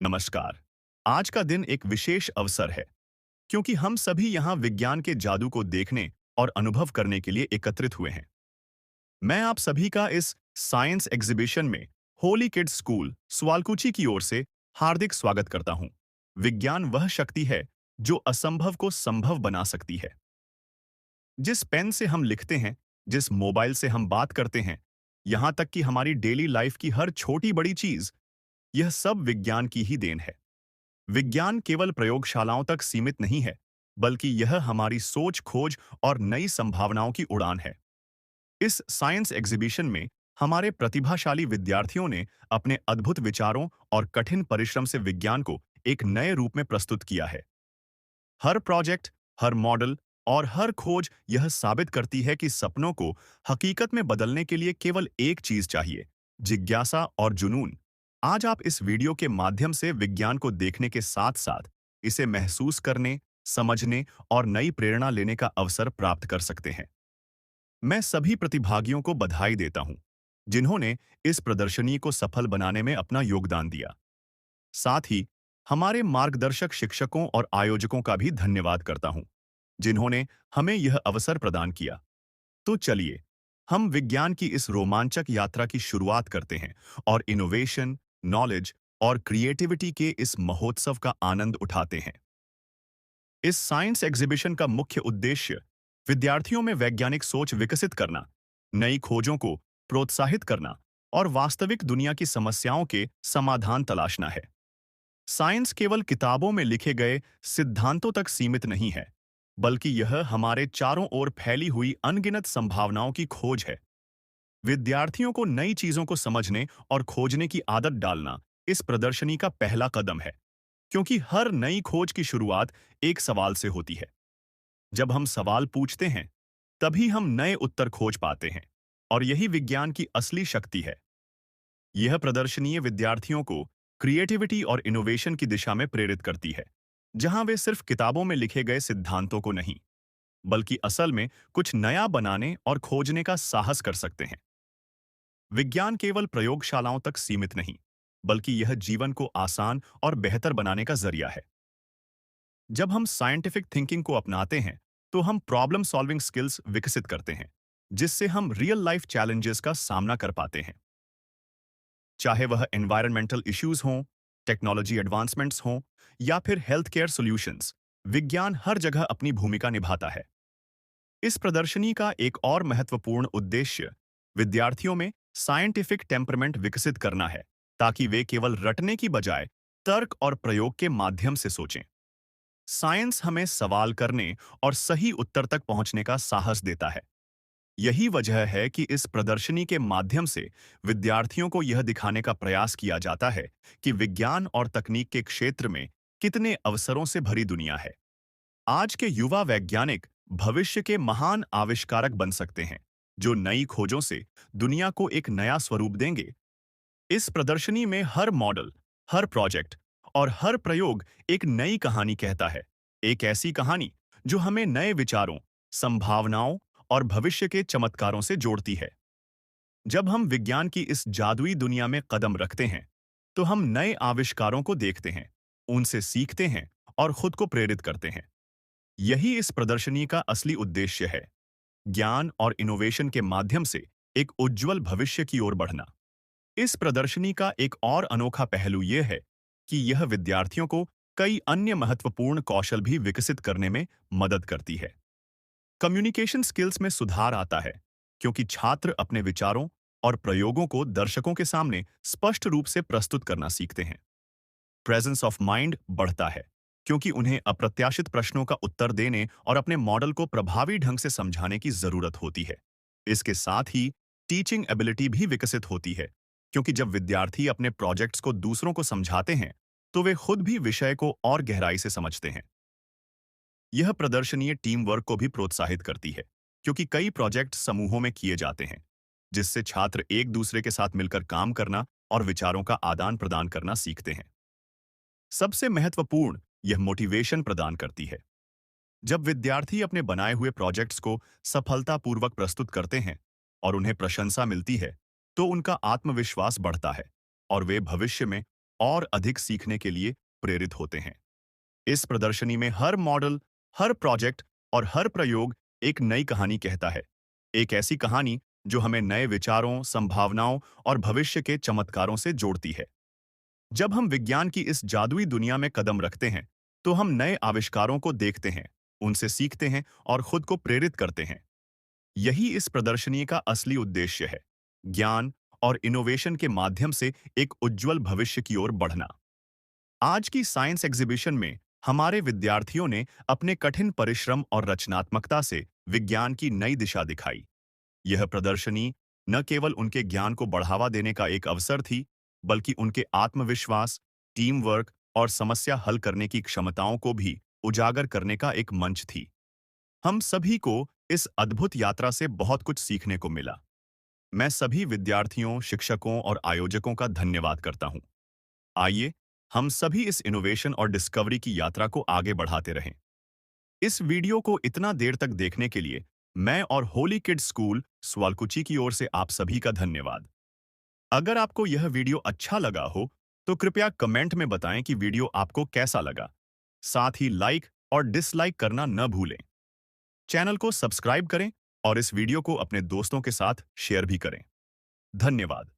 नमस्कार। आज का दिन एक विशेष अवसर है क्योंकि हम सभी यहाँ विज्ञान के जादू को देखने और अनुभव करने के लिए एकत्रित हुए हैं। मैं आप सभी का इस साइंस एग्जीबिशन में होली किड्स स्कूल स्वालकुची की ओर से हार्दिक स्वागत करता हूँ। विज्ञान वह शक्ति है जो असंभव को संभव बना सकती है। जिस पेन से हम लिखते हैं, जिस मोबाइल से हम बात करते हैं, यहाँ तक कि हमारी डेली लाइफ की हर छोटी बड़ी चीज, यह सब विज्ञान की ही देन है। विज्ञान केवल प्रयोगशालाओं तक सीमित नहीं है, बल्कि यह हमारी सोच, खोज और नई संभावनाओं की उड़ान है। इस साइंस एग्जीबिशन में हमारे प्रतिभाशाली विद्यार्थियों ने अपने अद्भुत विचारों और कठिन परिश्रम से विज्ञान को एक नए रूप में प्रस्तुत किया है। हर प्रोजेक्ट, हर मॉडल और हर खोज यह साबित करती है कि सपनों को हकीकत में बदलने के लिए केवल एक चीज चाहिए: जिज्ञासा और जुनून। आज आप इस वीडियो के माध्यम से विज्ञान को देखने के साथ-साथ इसे महसूस करने, समझने और नई प्रेरणा लेने का अवसर प्राप्त कर सकते हैं। मैं सभी प्रतिभागियों को बधाई देता हूं, जिन्होंने इस प्रदर्शनी को सफल बनाने में अपना योगदान दिया। साथ ही हमारे मार्गदर्शक शिक्षकों और आयोजकों का भी धन्यवाद करता हूं, जिन्होंने हमें यह अवसर प्रदान किया। तो चलिए, हम विज्ञान की इस रोमांचक यात्रा की शुरुआत करते हैं और इनोवेशन, नॉलेज और क्रिएटिविटी के इस महोत्सव का आनंद उठाते हैं। इस साइंस एग्जीबिशन का मुख्य उद्देश्य विद्यार्थियों में वैज्ञानिक सोच विकसित करना, नई खोजों को प्रोत्साहित करना और वास्तविक दुनिया की समस्याओं के समाधान तलाशना है। साइंस केवल किताबों में लिखे गए सिद्धांतों तक सीमित नहीं है, बल्कि यह हमारे चारों ओर फैली हुई अनगिनत संभावनाओं की खोज है। विद्यार्थियों को नई चीजों को समझने और खोजने की आदत डालना इस प्रदर्शनी का पहला कदम है, क्योंकि हर नई खोज की शुरुआत एक सवाल से होती है। जब हम सवाल पूछते हैं, तभी हम नए उत्तर खोज पाते हैं, और यही विज्ञान की असली शक्ति है। यह प्रदर्शनी विद्यार्थियों को क्रिएटिविटी और इनोवेशन की दिशा में प्रेरित करती है, जहां वे सिर्फ किताबों में लिखे गए सिद्धांतों को नहीं, बल्कि असल में कुछ नया बनाने और खोजने का साहस कर सकते हैं। विज्ञान केवल प्रयोगशालाओं तक सीमित नहीं, बल्कि यह जीवन को आसान और बेहतर बनाने का जरिया है। जब हम साइंटिफिक थिंकिंग को अपनाते हैं, तो हम प्रॉब्लम सॉल्विंग स्किल्स विकसित करते हैं, जिससे हम रियल लाइफ चैलेंजेस का सामना कर पाते हैं। चाहे वह एनवायरमेंटल इश्यूज हों, टेक्नोलॉजी एडवांसमेंट्स हों या फिर हेल्थ केयर सॉल्यूशंस, विज्ञान हर जगह अपनी भूमिका निभाता है। इस प्रदर्शनी का एक और महत्वपूर्ण उद्देश्य विद्यार्थियों में साइंटिफिक टेम्परमेंट विकसित करना है, ताकि वे केवल रटने की बजाय तर्क और प्रयोग के माध्यम से सोचें। साइंस हमें सवाल करने और सही उत्तर तक पहुंचने का साहस देता है। यही वजह है कि इस प्रदर्शनी के माध्यम से विद्यार्थियों को यह दिखाने का प्रयास किया जाता है कि विज्ञान और तकनीक के क्षेत्र में कितने अवसरों से भरी दुनिया है। आज के युवा वैज्ञानिक भविष्य के महान आविष्कारक बन सकते हैं, जो नई खोजों से दुनिया को एक नया स्वरूप देंगे। इस प्रदर्शनी में हर मॉडल, हर प्रोजेक्ट और हर प्रयोग एक नई कहानी कहता है। एक ऐसी कहानी जो हमें नए विचारों, संभावनाओं और भविष्य के चमत्कारों से जोड़ती है। जब हम विज्ञान की इस जादुई दुनिया में कदम रखते हैं, तो हम नए आविष्कारों को देखते हैं, उनसे सीखते हैं और खुद को प्रेरित करते हैं। यही इस प्रदर्शनी का असली उद्देश्य है: ज्ञान और इनोवेशन के माध्यम से एक उज्जवल भविष्य की ओर बढ़ना। इस प्रदर्शनी का एक और अनोखा पहलू यह है कि यह विद्यार्थियों को कई अन्य महत्वपूर्ण कौशल भी विकसित करने में मदद करती है। कम्युनिकेशन स्किल्स में सुधार आता है, क्योंकि छात्र अपने विचारों और प्रयोगों को दर्शकों के सामने स्पष्ट रूप से प्रस्तुत करना सीखते हैं। प्रेजेंस ऑफ माइंड बढ़ता है, क्योंकि उन्हें अप्रत्याशित प्रश्नों का उत्तर देने और अपने मॉडल को प्रभावी ढंग से समझाने की जरूरत होती है। इसके साथ ही टीचिंग एबिलिटी भी विकसित होती है, क्योंकि जब विद्यार्थी अपने प्रोजेक्ट्स को दूसरों को समझाते हैं, तो वे खुद भी विषय को और गहराई से समझते हैं। यह प्रदर्शनी टीम वर्क को भी प्रोत्साहित करती है, क्योंकि कई प्रोजेक्ट समूहों में किए जाते हैं, जिससे छात्र एक दूसरे के साथ मिलकर काम करना और विचारों का आदान प्रदान करना सीखते हैं। सबसे महत्वपूर्ण, यह मोटिवेशन प्रदान करती है। जब विद्यार्थी अपने बनाए हुए प्रोजेक्ट्स को सफलतापूर्वक प्रस्तुत करते हैं और उन्हें प्रशंसा मिलती है, तो उनका आत्मविश्वास बढ़ता है और वे भविष्य में और अधिक सीखने के लिए प्रेरित होते हैं। इस प्रदर्शनी में हर मॉडल, हर प्रोजेक्ट और हर प्रयोग एक नई कहानी कहता है। एक ऐसी कहानी जो हमें नए विचारों, संभावनाओं और भविष्य के चमत्कारों से जोड़ती है। जब हम विज्ञान की इस जादुई दुनिया में कदम रखते हैं, तो हम नए आविष्कारों को देखते हैं, उनसे सीखते हैं और खुद को प्रेरित करते हैं। यही इस प्रदर्शनी का असली उद्देश्य है, ज्ञान और इनोवेशन के माध्यम से एक उज्जवल भविष्य की ओर बढ़ना। आज की साइंस एग्जीबिशन में हमारे विद्यार्थियों ने अपने कठिन परिश्रम और रचनात्मकता से विज्ञान की नई दिशा दिखाई। यह प्रदर्शनी न केवल उनके ज्ञान को बढ़ावा देने का एक अवसर थी, बल्कि उनके आत्मविश्वास, टीम वर्क और समस्या हल करने की क्षमताओं को भी उजागर करने का एक मंच थी। हम सभी को इस अद्भुत यात्रा से बहुत कुछ सीखने को मिला। मैं सभी विद्यार्थियों, शिक्षकों और आयोजकों का धन्यवाद करता हूँ। आइए, हम सभी इस इनोवेशन और डिस्कवरी की यात्रा को आगे बढ़ाते रहें। इस वीडियो को इतना देर तक देखने के लिए मैं और होली किड्स स्कूल, स्वालकुची की ओर से आप सभी का धन्यवाद। अगर आपको यह वीडियो अच्छा लगा हो, तो कृपया कमेंट में बताएं कि वीडियो आपको कैसा लगा। साथ ही लाइक और डिसलाइक करना न भूलें। चैनल को सब्सक्राइब करें और इस वीडियो को अपने दोस्तों के साथ शेयर भी करें। धन्यवाद।